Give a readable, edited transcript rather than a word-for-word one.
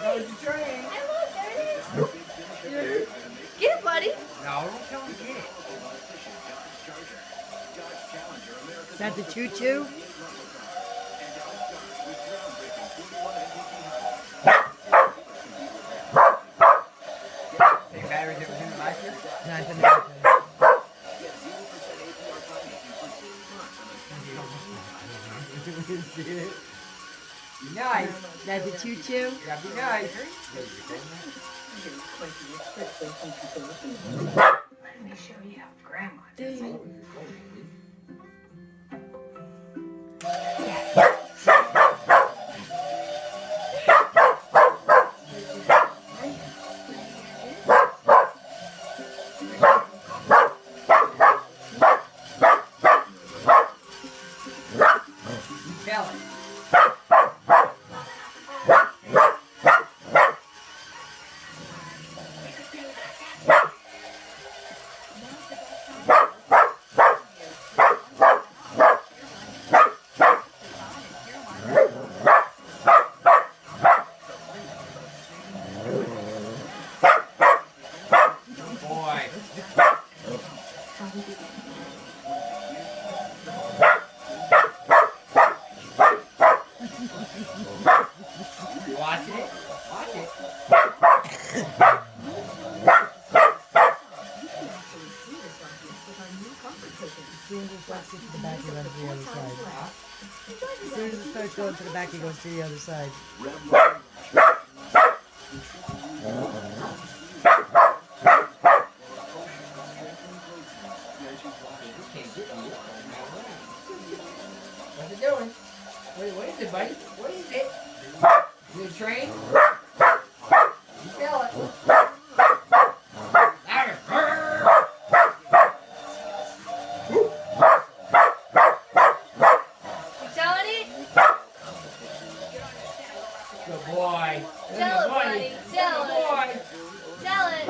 goes the train. I look, there it is. Get it, buddy. No, don't tell him to get it. Is that the choo-choo? Same batteries that was in it last year? Not the battery. See it? Be nice. That's a choo-choo? You gotta be nice. Let me show you how Grandma Do does it. you? Tell it. Boy. Watch it. Watch it. As soon as it starts to the back, he runs to the other side. As soon as it starts going to the back, he goes to the other side. What's it doing? What is it, buddy? What is it? Is it a train? You tell it. Louder. You telling it? Good boy. Tell it, Good boy. buddy. Tell Good it. boy. Tell it.